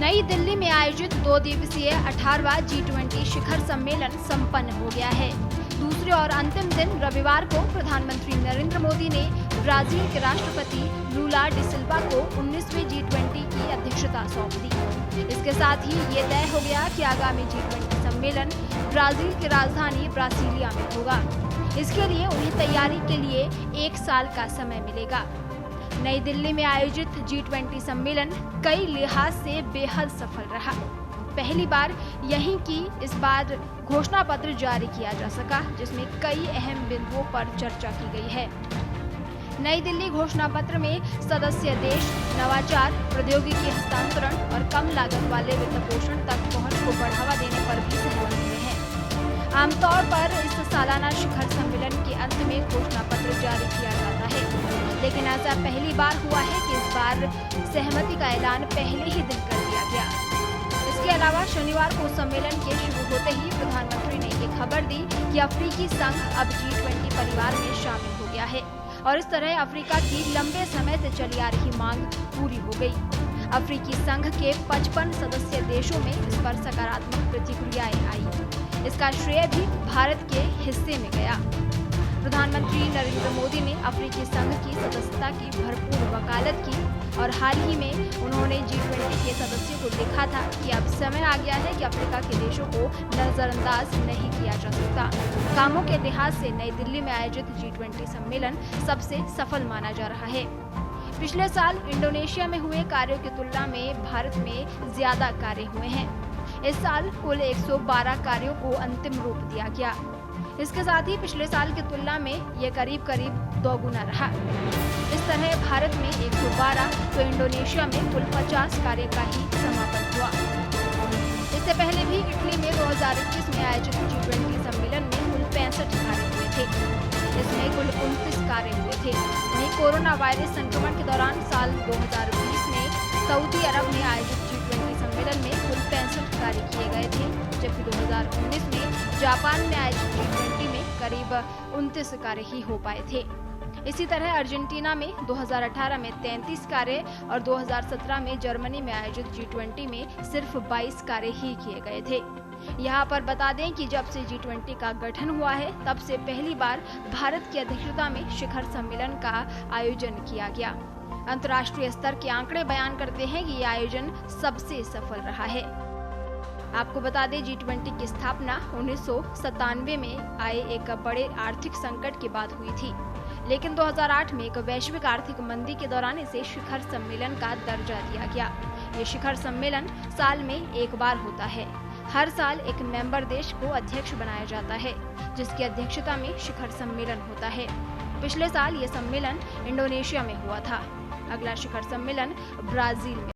नई दिल्ली में आयोजित 2 दिवसीय 18वां G20 शिखर सम्मेलन संपन्न हो गया है। दूसरे और अंतिम दिन रविवार को प्रधानमंत्री नरेंद्र मोदी ने ब्राजील के राष्ट्रपति लूला डी सिल्वा को 19वें G20 की अध्यक्षता सौंप दी। इसके साथ ही ये तय हो गया कि आगामी G20 सम्मेलन ब्राजील की राजधानी ब्रासिलिया में होगा। इसके लिए उन्हें तैयारी के लिए 1 साल का समय मिलेगा। नई दिल्ली में आयोजित G20 सम्मेलन कई लिहाज से बेहद सफल रहा। पहली बार यहीं की इस बार घोषणा पत्र जारी किया जा सका, जिसमें कई अहम बिंदुओं पर चर्चा की गई है। नई दिल्ली घोषणा पत्र में सदस्य देश नवाचार, प्रौद्योगिकी हस्तांतरण और कम लागत वाले वित्त पोषण तक पहुंच को बढ़ावा देने पर भी सहमत हुए हैं। आमतौर पर इस सालाना शिखर सम्मेलन के अंत में घोषणा पत्र जारी किया जाता है, लेकिन ऐसा पहली बार हुआ है कि इस बार सहमति का ऐलान पहले ही दिन कर दिया गया। इसके अलावा शनिवार को सम्मेलन के शुरू होते ही प्रधानमंत्री ने ये खबर दी कि अफ्रीकी संघ अब G20 परिवार में शामिल हो गया है और इस तरह अफ्रीका की लंबे समय से चली आ रही मांग पूरी हो गई। अफ्रीकी संघ के 55 सदस्य देशों में इस पर सकारात्मक प्रतिक्रियाएं आई। इसका श्रेय भी भारत के हिस्से में गया। प्रधानमंत्री नरेंद्र मोदी ने अफ्रीकी संघ की सदस्यता की भरपूर वकालत की और हाल ही में उन्होंने G20 के सदस्यों को लिखा था कि अब समय आ गया है कि अफ्रीका के देशों को नजरअंदाज नहीं किया जा सकता। कामों के लिहाज से नई दिल्ली में आयोजित G20 सम्मेलन सबसे सफल माना जा रहा है। पिछले साल इंडोनेशिया में हुए कार्यों की तुलना में भारत में ज्यादा कार्य हुए हैं। इस साल कुल 112 कार्यों को अंतिम रूप दिया गया। इसके साथ ही पिछले साल की तुलना में ये करीब 2 गुना रहा। इस तरह भारत में 112 तो इंडोनेशिया में कुल 50 कार्य का ही समापन हुआ। इससे पहले भी इटली में 2021 में आयोजित G20 सम्मेलन में कुल 65 कार्य हुए थे। इसमें कुल 29 कार्य हुए थे। वहीं कोरोना वायरस संक्रमण के दौरान साल 2020 में सऊदी अरब में आयोजित G20 सम्मेलन में कुल 65 कार्य किए गए थे, जबकि 2019 में जापान में आयोजित G20 में करीब 29 कार्य ही हो पाए थे। इसी तरह अर्जेंटीना में 2018 में 33 कार्य और 2017 में जर्मनी में आयोजित G20 में सिर्फ 22 कार्य ही किए गए थे। यहाँ पर बता दें कि जब से G20 का गठन हुआ है, तब से पहली बार भारत की अध्यक्षता में शिखर सम्मेलन का आयोजन किया गया। अंतर्राष्ट्रीय स्तर के आंकड़े बयान करते हैं कि ये आयोजन सबसे सफल रहा है। आपको बता दें G20 की स्थापना 1997 में आए एक बड़े आर्थिक संकट के बाद हुई थी, लेकिन 2008 में एक वैश्विक आर्थिक मंदी के दौरान इसे शिखर सम्मेलन का दर्जा दिया गया। ये शिखर सम्मेलन साल में एक बार होता है। हर साल एक मेंबर देश को अध्यक्ष बनाया जाता है, जिसकी अध्यक्षता में शिखर सम्मेलन होता है। पिछले साल ये सम्मेलन इंडोनेशिया में हुआ था। अगला शिखर सम्मेलन ब्राजील में